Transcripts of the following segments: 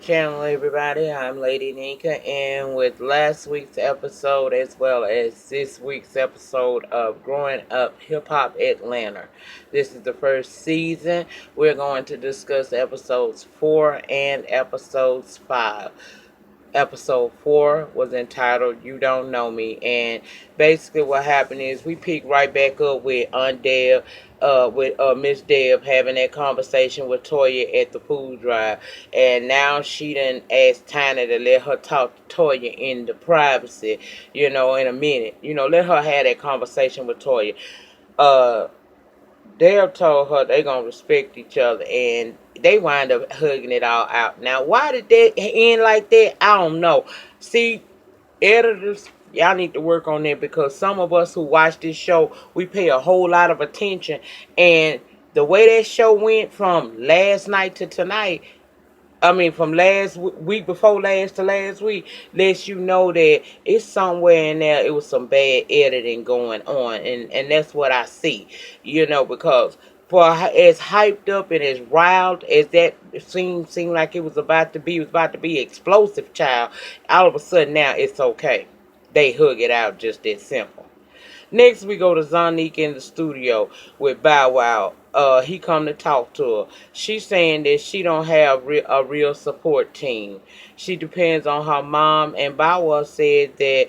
Channel, everybody. I'm Lady Nika, and with last week's episode as well as this week's episode of Growing Up Hip Hop Atlanta. This is the first season. We're going to discuss episodes 4 and episodes 5. Episode 4 was entitled You Don't Know Me, and basically what happened is we picked right back up with Miss Deb having that conversation with Toya at the food drive, and now she done asked Tiny to let her talk to Toya in the privacy, in a minute. Let her have that conversation with Toya. uh Dale told her they gonna respect each other, and they wind up hugging it all out. Now, why did that end like that? I don't know. See, editors, y'all need to work on that, because some of us who watch this show, we pay a whole lot of attention, and the way that show went from last night to tonight, from last week before last to last week, lets you know that it's somewhere in there. It was some bad editing going on, and that's what I see. Because for as hyped up and as riled as that seemed like it was about to be explosive, child. All of a sudden now it's okay. They hug it out, just that simple. Next, we go to Zonique in the studio with Bow Wow. He come to talk to her. She's saying that she don't have a real support team. She depends on her mom, and Bow Wow said that,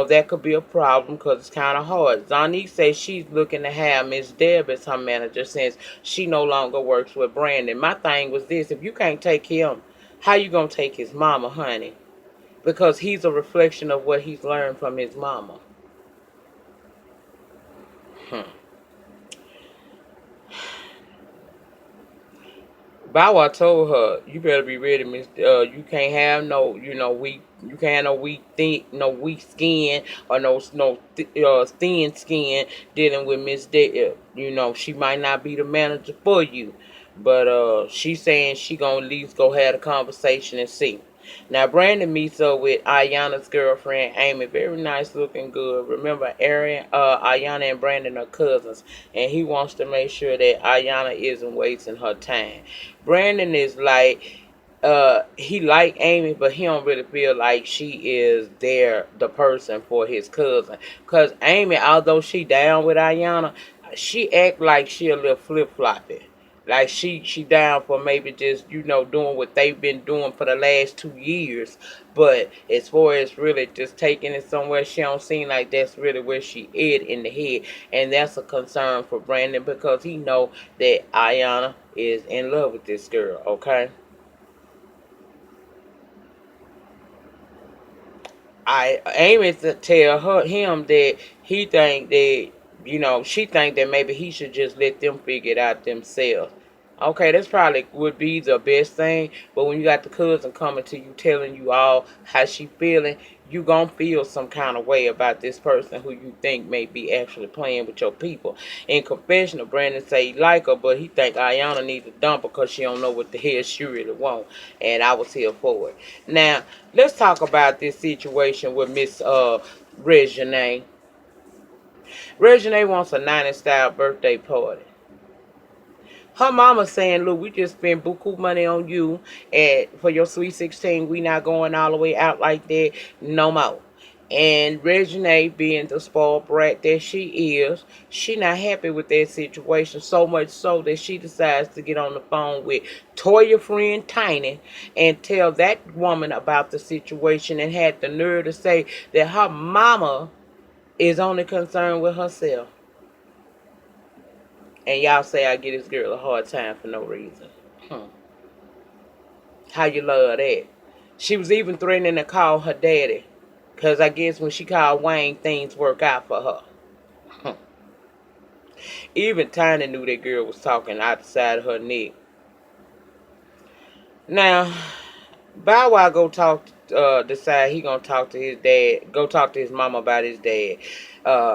that could be a problem because it's kind of hard. Zonique says she's looking to have Miss Deb as her manager since she no longer works with Brandon. My thing was this: if you can't take him, how you gonna take his mama, honey? Because he's a reflection of what he's learned from his mama. Hmm. Bow Wow told her, "You better be ready, Miss. You can't have no, weak. You can't have no weak skin, or thin skin dealing with Miss Deb. She might not be the manager for you, but she's saying she gonna at least go have a conversation and see." Now Brandon meets up with Ayana's girlfriend Amy. Very nice looking, good. Remember, Ayana and Brandon are cousins, and he wants to make sure that Ayana isn't wasting her time. Brandon is like, he like Amy, but he don't really feel like she is the person for his cousin. Cause Amy, although she down with Ayana, she act like she a little flip floppy. Like she down for maybe just doing what they've been doing for the last 2 years, but as far as really just taking it somewhere, she don't seem like that's really where she is in the head, and that's a concern for Brandon because he know that Ayana is in love with this girl. Okay, I Amy to tell him that he think that she think that maybe he should just let them figure it out themselves. Okay, that's probably would be the best thing. But when you got the cousin coming to you telling you all how she feeling, you gonna feel some kind of way about this person who you think may be actually playing with your people. In confessional, Brandon say he like her, but he think Ayana needs to dump her because she don't know what the hell she really want. And I was here for it. Now, let's talk about this situation with Miss Regine. Regine wants a 90s style birthday party. Her mama saying, "Look, we just spent buku money on you, and for your sweet 16, we not going all the way out like that no more." And Regine, being the spoiled brat that she is, she not happy with that situation, so much so that she decides to get on the phone with Toya friend Tiny and tell that woman about the situation, and had the nerve to say that her mama is only concerned with herself. And y'all say I give this girl a hard time for no reason. Hmm. How you love that? She was even threatening to call her daddy. Because I guess when she called Wayne, things work out for her. Hmm. Even Tiny knew that girl was talking out the side of her neck. Now, Bow Wow go talk. Decide he gonna talk to his dad. Go talk to his mama about his dad.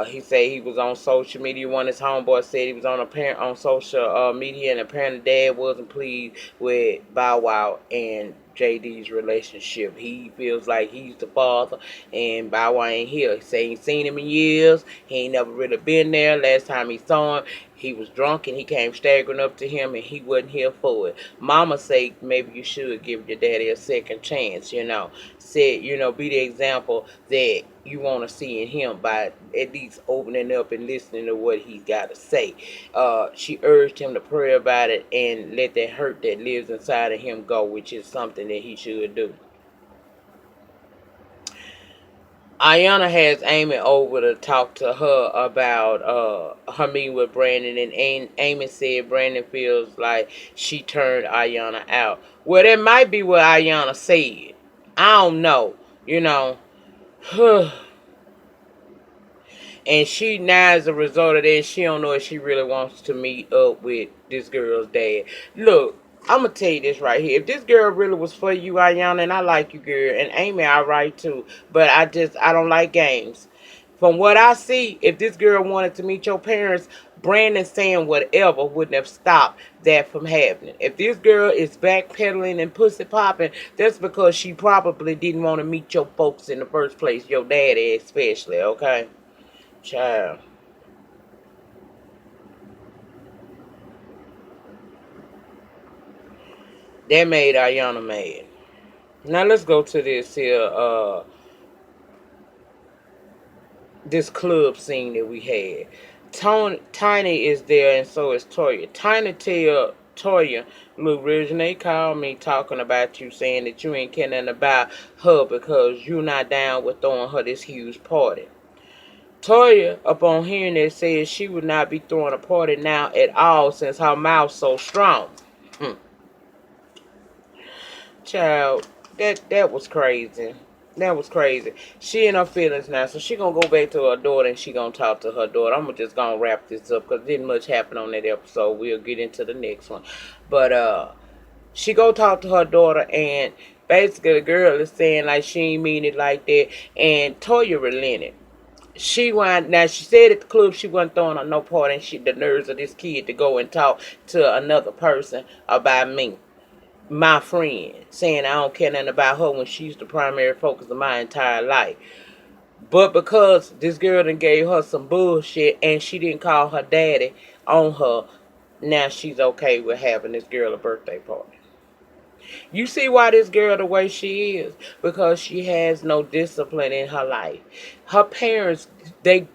He said he was on social media. One of his homeboys said he was on social media, and apparently dad wasn't pleased with Bow Wow and JD's relationship. He feels like he's the father, and Bow Wow ain't here. He say he ain't seen him in years. He ain't never really been there. Last time he saw him, He was drunk and he came staggering up to him and he wasn't here for it. Mama say maybe you should give your daddy a second chance, Said, be the example that you want to see in him by at least opening up and listening to what he's got to say. She urged him to pray about it and let that hurt that lives inside of him go, which is something that he should do. Ayana has Amy over to talk to her about her meeting with Brandon, and Amy said Brandon feels like she turned Ayana out. Well, that might be what Ayana said. I don't know, you know. And she now, as a result of that, she don't know if she really wants to meet up with this girl's dad. Look, I'm gonna tell you this right here. If this girl really was for you, Ayana, and I like you, girl, and Amy, I right too. But I don't like games. From what I see, if this girl wanted to meet your parents, Brandon saying whatever wouldn't have stopped that from happening. If this girl is backpedaling and pussy popping, that's because she probably didn't want to meet your folks in the first place, your daddy especially, okay? Child. That made Ayana mad. Now let's go to this here, this club scene that we had. Tiny is there and so is Toya. Tiny tell Toya, look, Regina called me talking about you, saying that you ain't caring about her because you not down with throwing her this huge party. Toya, upon hearing that, says she would not be throwing a party now at all since her mouth's so strong. Child, that was crazy. That was crazy. She in her feelings now, so she gonna go back to her daughter and she gonna talk to her daughter. I'm just gonna wrap this up because didn't much happen on that episode. We'll get into the next one, but she go talk to her daughter and basically the girl is saying like she ain't mean it like that, and Toya relented. She said at the club she wasn't throwing on no party, and she the nerves of this kid to go and talk to another person about me, my friend, saying I don't care nothing about her when she's the primary focus of my entire life. But because this girl done gave her some bullshit and she didn't call her daddy on her, now she's okay with having this girl a birthday party. You see why this girl the way she is? Because she has no discipline in her life. Her parents, they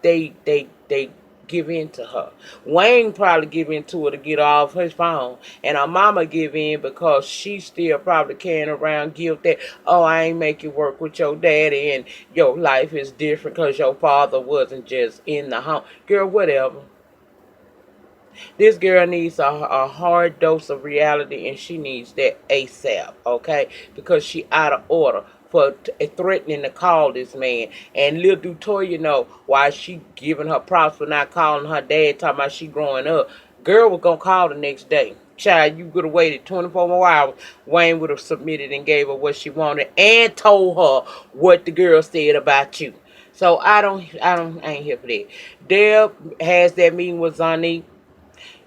give in to her. Wayne probably give in to her to get off his phone. And her mama give in because she still probably carrying around guilt that, oh, I ain't make you work with your daddy and your life is different because your father wasn't just in the home. Girl, whatever. This girl needs a hard dose of reality, and she needs that ASAP, okay? Because she out of order for threatening to call this man. And little do Toya know why she giving her props for not calling her dad, talking about she growing up. Girl was going to call the next day. Child, you could have waited 24 more hours. Wayne would have submitted and gave her what she wanted and told her what the girl said about you. So I ain't here for that. Deb has that meeting with Zani.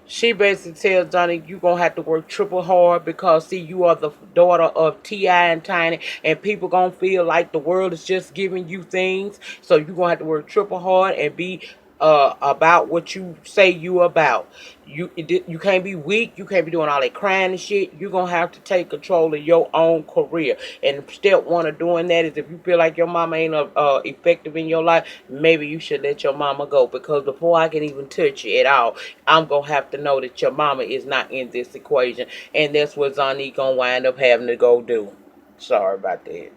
She basically tells Johnny, you going to have to work triple hard because, see, you are the daughter of T.I. and Tiny, and people going to feel like the world is just giving you things. So you going to have to work triple hard and be about what you say you about. You can't be weak. You can't be doing all that crying and shit. You're going to have to take control of your own career. And step one of doing that is if you feel like your mama ain't effective in your life, maybe you should let your mama go. Because before I can even touch you at all, I'm going to have to know that your mama is not in this equation. And that's what Zani going to wind up having to go do. Sorry about that.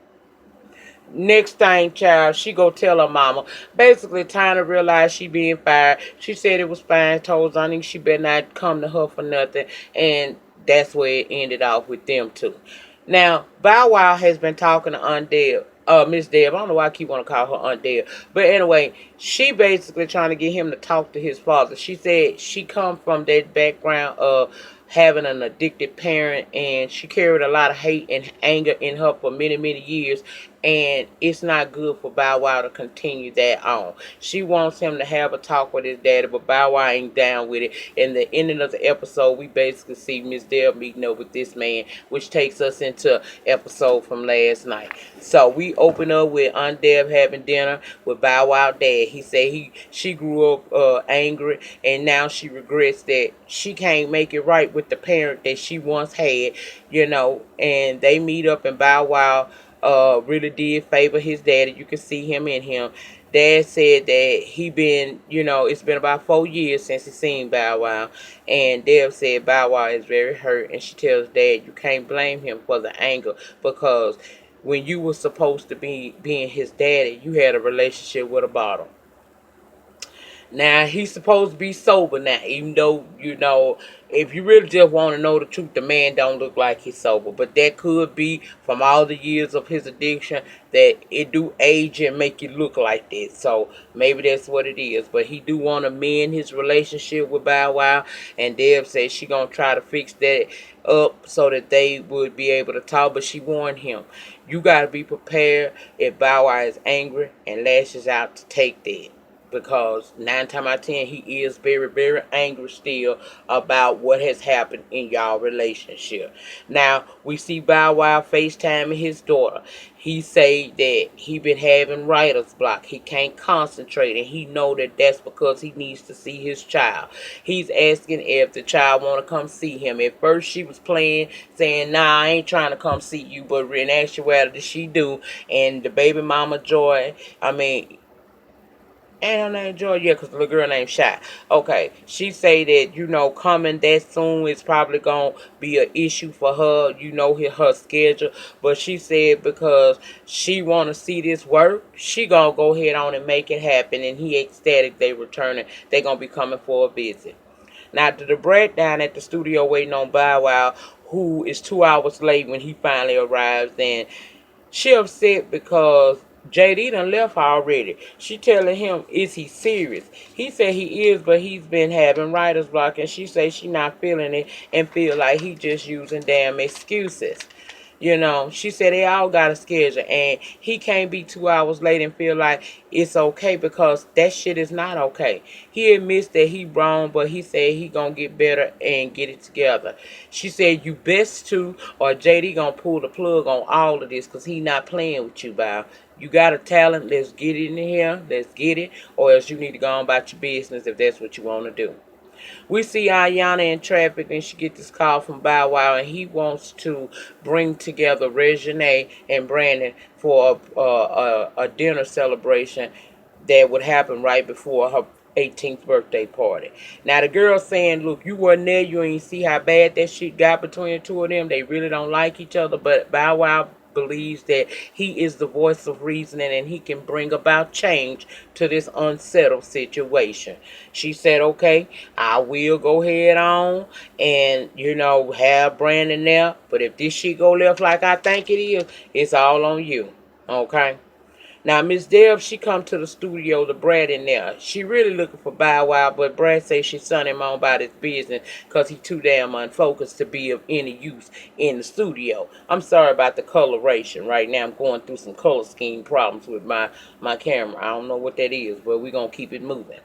Next thing, child, she go tell her mama. Basically, trying to realize she being fired. She said it was fine. Told Zonnie she better not come to her for nothing. And that's where it ended off with them two. Now, Bow Wow has been talking to Aunt Deb. Miss Deb. I don't know why I keep wanting to call her Aunt Deb. But anyway, she basically trying to get him to talk to his father. She said she come from that background of having an addicted parent, and she carried a lot of hate and anger in her for many, many years. And it's not good for Bow Wow to continue that on. She wants him to have a talk with his daddy, but Bow Wow ain't down with it. In the ending of the episode, we basically see Miss Dale meeting up with this man, which takes us into episode from last night. So we open up with Aunt Deb having dinner with Bow Wow dad. He said she grew up angry, and now she regrets that she can't make it right with the parent that she once had, and they meet up, and Bow Wow really did favor his daddy. You can see him in him. Dad said that it's been about 4 years since he seen Bow Wow. And Deb said Bow Wow is very hurt. And she tells Dad you can't blame him for the anger, because when you were supposed to be being his daddy, you had a relationship with a bottle. Now he's supposed to be sober now, even though if you really just want to know the truth, the man don't look like he's sober. But that could be from all the years of his addiction that it do age and make you look like that. So maybe that's what it is. But he do want to mend his relationship with Bow Wow, and Deb says she gonna try to fix that up so that they would be able to talk. But she warned him, you gotta be prepared if Bow Wow is angry and lashes out to take that, because 9 times out of 10 he is very, very angry still about what has happened in y'all relationship. Now we see Bow Wow FaceTiming his daughter. He say that he been having writer's block. He can't concentrate, and he know that that's because he needs to see his child. He's asking if the child want to come see him. At first she was playing, saying, "Nah, I ain't trying to come see you," but in actuality she do. And the baby mama Joy, I mean, and her name Joy, yeah, because the little girl named Shy. Okay, she say that, coming that soon is probably going to be an issue for her, her schedule. But she said because she want to see this work, she going to go ahead on and make it happen. And he ecstatic they returning. They going to be coming for a visit. Now, to the Brett down at the studio waiting on Bow Wow, who is 2 hours late when he finally arrives, and she upset because JD done left already. She telling him, is he serious? He said he is, but he's been having writer's block, and she say she not feeling it and feel like he just using damn excuses. She said they all got a schedule, and he can't be 2 hours late and feel like it's okay, because that shit is not okay. He admits that he wrong, but he said he gonna get better and get it together. She said you best to, or JD gonna pull the plug on all of this, because he not playing with you, Bow. You got a talent, let's get it in here, let's get it, or else you need to go on about your business if that's what you want to do. We see Ayana in traffic, and she gets this call from Bow Wow, and he wants to bring together Regine and Brandon for a dinner celebration that would happen right before her 18th birthday party. Now the girl saying, look, you wasn't there, you ain't see how bad that shit got between the two of them. They really don't like each other, but Bow Wow believes that he is the voice of reasoning, and he can bring about change to this unsettled situation. She said, okay, I will go ahead on and, have Brandon there, but if this shit go left like I think it is, it's all on you. Okay? Now, Miss Deb, she come to the studio to Brad in there. She really looking for Bow Wow, but Brad say she son him on about his business because he too damn unfocused to be of any use in the studio. I'm sorry about the coloration. Right now I'm going through some color scheme problems with my camera. I don't know what that is, but we're going to keep it moving.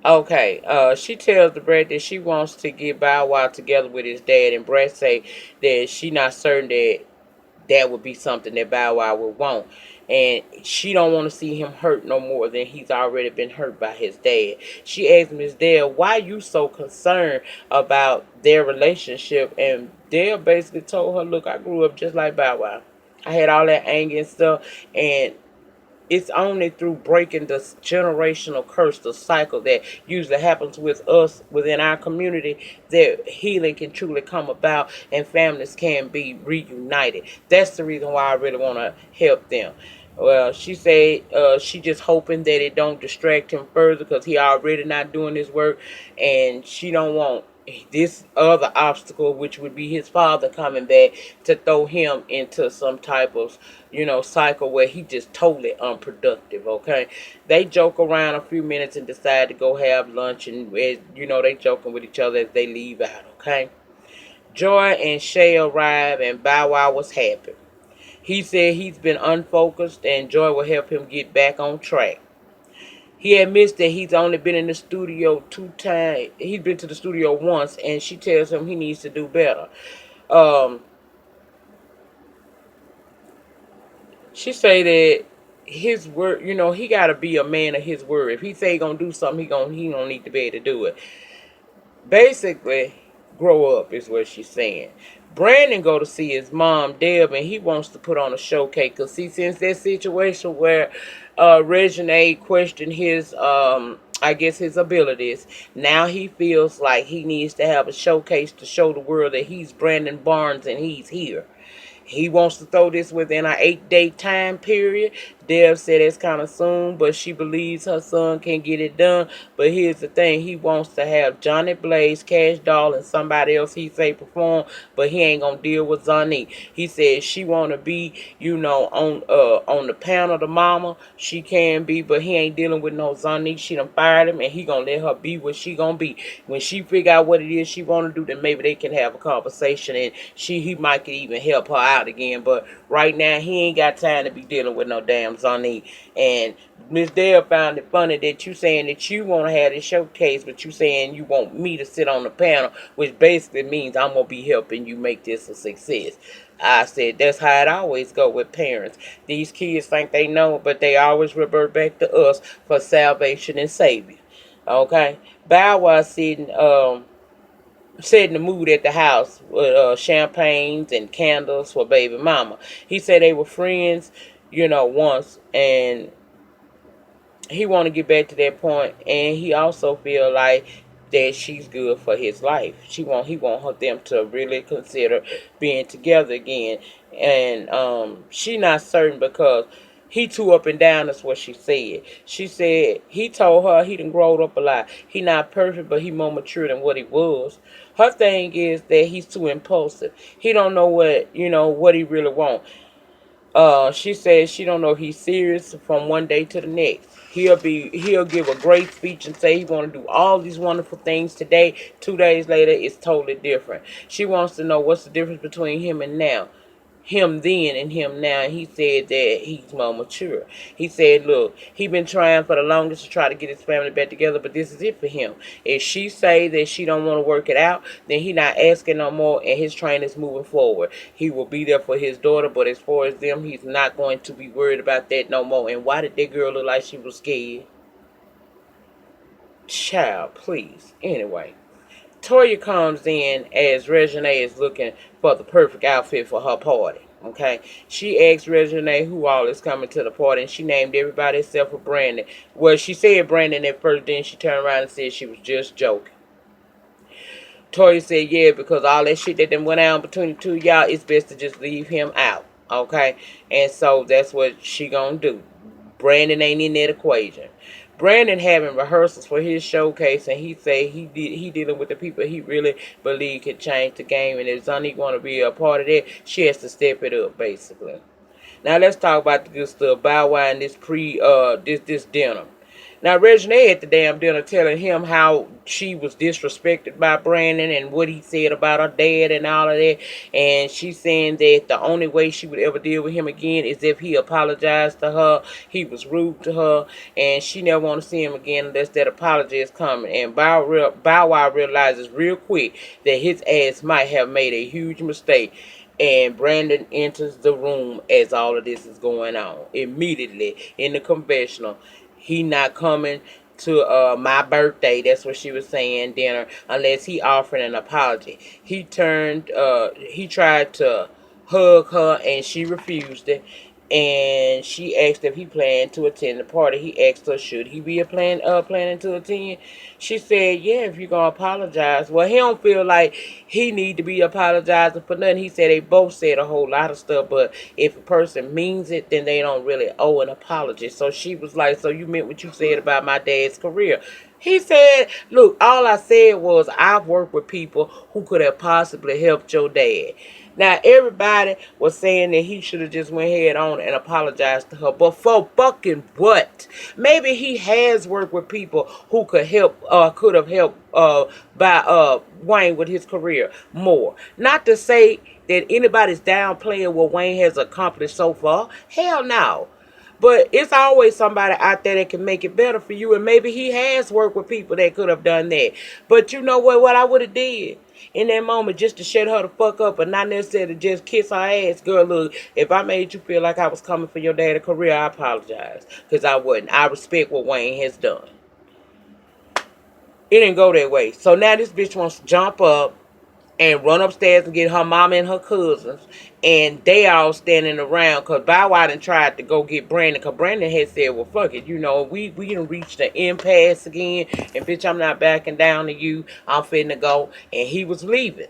Okay, she tells the Brad that she wants to get Bow Wow together with his dad, and Brad say that she not certain that would be something that Bow Wow would want. And she don't want to see him hurt no more than he's already been hurt by his dad. She asked Miss Dale, why you so concerned about their relationship? And Dale basically told her, look, I grew up just like Bow Wow. I had all that anger and stuff, and it's only through breaking the generational curse, the cycle that usually happens with us within our community, that healing can truly come about and families can be reunited. That's the reason why I really want to help them. Well, she said she just hoping that it don't distract him further, because he already not doing his work, and she don't want this other obstacle, which would be his father coming back, to throw him into some type of cycle where he just totally unproductive. Okay, they joke around a few minutes and decide to go have lunch, and they joking with each other as they leave out. Okay, Joy and Shay arrived, and Bow Wow was happy. He said he's been unfocused and Joy will help him get back on track. He admits that he's only been in the studio 2 times. He's been to the studio once, and she tells him he needs to do better. Um, she say that his word, he gotta be a man of his word. If he say he gonna do something, he gonna need to be able to do it. Basically, grow up is what she's saying. Brandon go to see his mom Deb, and he wants to put on a showcase because see, since that situation where Regine questioned his I guess his abilities, now he feels like he needs to have a showcase to show the world that he's Brandon Barnes and he's here. He wants to throw this within an 8-day time period. Deb said it's kind of soon, but she believes her son can get it done. But here's the thing. He wants to have Johnny Blaze, Cash Doll, and somebody else he say perform, but he ain't going to deal with Zonnie. He said she want to be, on the panel, the mama. She can be, but he ain't dealing with no Zonnie. She done fired him, and he going to let her be what she going to be. When she figure out what it is she want to do, then maybe they can have a conversation, and he might could even help her out again. But right now, he ain't got time to be dealing with no damn Zonnie. And Miss Dale found it funny that you saying that you want to have this showcase, but you saying you want me to sit on the panel, which basically means I'm going to be helping you make this a success. I said that's how it always go with parents. These kids think they know, but they always revert back to us for salvation and savior. Okay? Bow Wow setting the mood at the house with champagnes and candles for baby mama. He said they were friends, once, and he want to get back to that point, and he also feel like that she's good for his life. He want them to really consider being together again, and she not certain because he too up and down. That's what she said. She said he told her he done growed up a lot. He not perfect, but he more mature than what he was. Her thing is that he's too impulsive. He don't know what he really want. She says she don't know if he's serious from one day to the next. He'll give a great speech and say he want to do all these wonderful things today. 2 days later, it's totally different. She wants to know what's the difference between him and now. Him then and him now. And he said that he's more mature. He said, look, he been trying for the longest to try to get his family back together, but this is it for him. If she say that she don't want to work it out, then he not asking no more, and his train is moving forward. He will be there for his daughter, but as far as them, he's not going to be worried about that no more. And why did that girl look like she was scared? Child, please. Anyway. Toya comes in as Regine is looking for the perfect outfit for her party. Okay, she asked Regine who all is coming to the party, and she named everybody except for Brandon. Well, she said Brandon at first, then she turned around and said she was just joking. Toya said, yeah, because all that shit that then went on between the two of y'all, it's best to just leave him out. Okay, and so that's what she gonna do. Brandon ain't in that equation. Brandon having rehearsals for his showcase, and he say he dealing with the people he really believe can change the game, and if Zonnie want to be a part of that, she has to step it up, basically. Now let's talk about the good stuff. Bow Wow and this dinner. Now Regine at the damn dinner telling him how she was disrespected by Brandon and what he said about her dad and all of that. And she's saying that the only way she would ever deal with him again is if he apologized to her. He was rude to her, and she never want to see him again unless that apology is coming. And Bow Wow realizes real quick that his ass might have made a huge mistake. And Brandon enters the room as all of this is going on. Immediately in the confessional, he not coming to my birthday, that's what she was saying, dinner, unless he offered an apology. He tried to hug her and she refused it. And she asked if he planned to attend the party. He asked her, should he be planning to attend? She said, yeah, if you're going to apologize. Well, he don't feel like he need to be apologizing for nothing. He said they both said a whole lot of stuff, but if a person means it, then they don't really owe an apology. So she was like, so you meant what you said about my dad's career? He said, look, all I said was I've worked with people who could have possibly helped your dad. Now everybody was saying that he should have just went head on and apologized to her, but for fucking what? Maybe he has worked with people who could have helped by Wayne with his career more. Not to say that anybody's downplaying what Wayne has accomplished so far. Hell no. But it's always somebody out there that can make it better for you, and maybe he has worked with people that could have done that. But you know what? What I would have did in that moment, just to shut her the fuck up, and not necessarily just kiss her ass, girl. Look, if I made you feel like I was coming for your daddy's career, I apologize, because I wouldn't. I respect what Wayne has done. It didn't go that way. So now this bitch wants to jump up and run upstairs and get her mama and her cousins, and they all standing around because Bow Wow done tried to go get Brandon, because Brandon had said, well, fuck it, we done reached the impasse again, and bitch, I'm not backing down to you, I'm finna go, and he was leaving.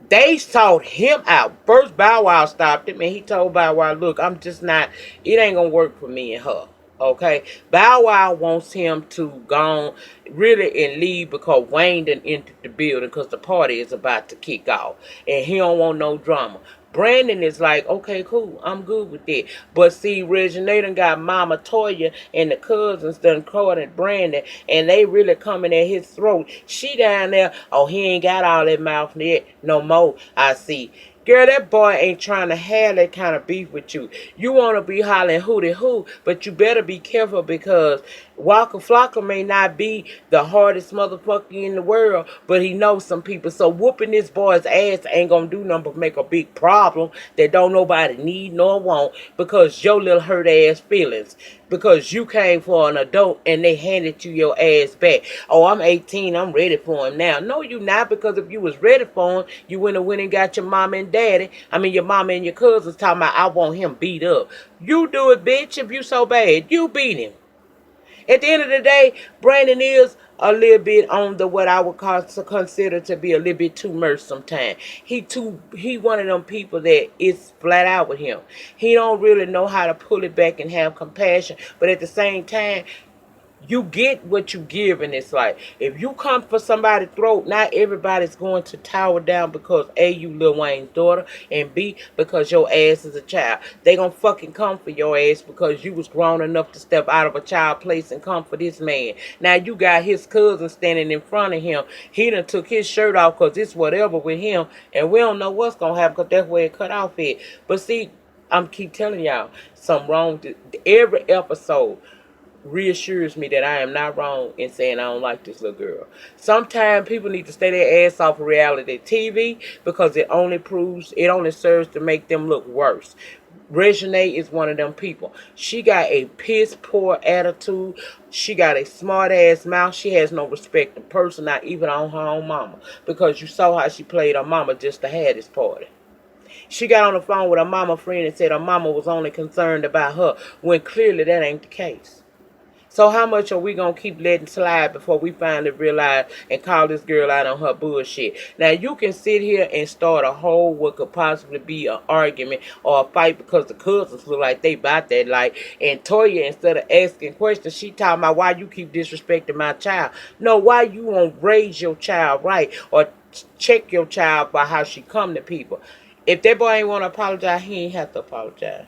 They sought him out. First, Bow Wow stopped him, and he told Bow Wow, look, I'm just not, it ain't gonna work for me and her. Okay, Bow Wow wants him to go on really and leave because Wayne done entered the building because the party is about to kick off and he don't want no drama. Brandon is like, okay, cool, I'm good with that. But see, Regina done got Mama Toya and the cousins done courted Brandon, and they really coming at his throat. She down there, oh, he ain't got all that mouth yet no more, I see. Girl, that boy ain't trying to have that kind of beef with you. You want to be hollering hooty hoo, but you better be careful because Walker Flocka may not be the hardest motherfucker in the world, but he knows some people. So whooping this boy's ass ain't going to do nothing but make a big problem that don't nobody need nor want because your little hurt ass feelings. Because you came for an adult and they handed you your ass back. Oh, I'm 18, I'm ready for him now. No, you not, because if you was ready for him, you went and got your mama and daddy. I mean, your mama and your cousins talking about, I want him beat up. You do it, bitch, if you so bad. You beat him. At the end of the day, Brandon is a little bit on the what I would consider to be a little bit too much sometimes. He one of them people that is flat out with him. He don't really know how to pull it back and have compassion, but at the same time, you get what you give in this life. If you come for somebody's throat, not everybody's going to tower down because A, you Lil Wayne's daughter, and B, because your ass is a child. They gonna fucking come for your ass because you was grown enough to step out of a child place and come for this man. Now you got his cousin standing in front of him. He done took his shirt off because it's whatever with him, and we don't know what's gonna happen because that's where it cut off at. But see, I'm keep telling y'all, something wrong with every episode reassures me that I am not wrong in saying I don't like this little girl. Sometimes people need to stay their ass off of reality TV because it only serves to make them look worse. Regina is one of them people. She got a piss poor attitude. She got a smart ass mouth. She has no respect in person, not even on her own mama. Because you saw how she played her mama just to have this party. She got on the phone with her mama friend and said her mama was only concerned about her, when clearly that ain't the case. So how much are we going to keep letting slide before we finally realize and call this girl out on her bullshit? Now, you can sit here and start a whole what could possibly be an argument or a fight because the cousins look like they about that life. And Toya, instead of asking questions, she talking about why you keep disrespecting my child. No, why you won't raise your child right or check your child by how she come to people. If that boy ain't want to apologize, he ain't have to apologize.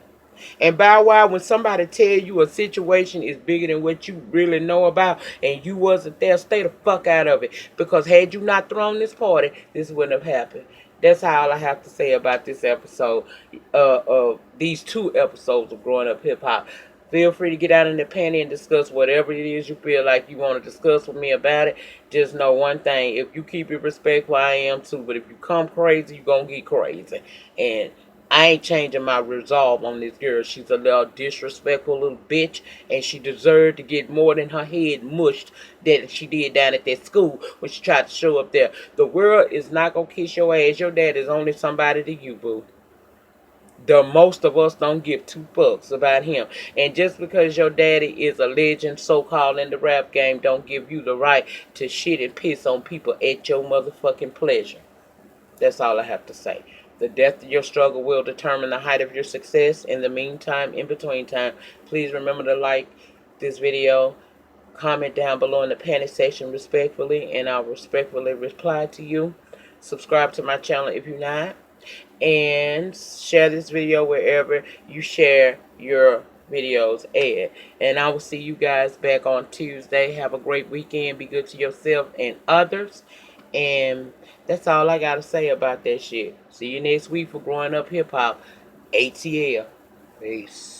And Bow Wow, when somebody tell you a situation is bigger than what you really know about and you wasn't there, stay the fuck out of it. Because had you not thrown this party, this wouldn't have happened. That's all I have to say about this episode, these two episodes of Growing Up Hip Hop. Feel free to get out in the panty and discuss whatever it is you feel like you want to discuss with me about it. Just know one thing, if you keep it respectful, I am too. But if you come crazy, you're going to get crazy. And I ain't changing my resolve on this girl. She's a little disrespectful little bitch, and she deserved to get more than her head mushed that she did down at that school when she tried to show up there. The world is not going to kiss your ass. Your dad is only somebody to you, boo. The most of us don't give two fucks about him. And just because your daddy is a legend, so-called, in the rap game, don't give you the right to shit and piss on people at your motherfucking pleasure. That's all I have to say. The depth of your struggle will determine the height of your success. In the meantime, in between time, please remember to like this video, comment down below in the panty section respectfully, and I'll respectfully reply to you. Subscribe to my channel if you're not. and share this video wherever you share your videos at. And I will see you guys back on Tuesday. Have a great weekend. Be good to yourself and others. And that's all I got to say about that shit. See you next week for Growing Up Hip Hop. ATL. Peace.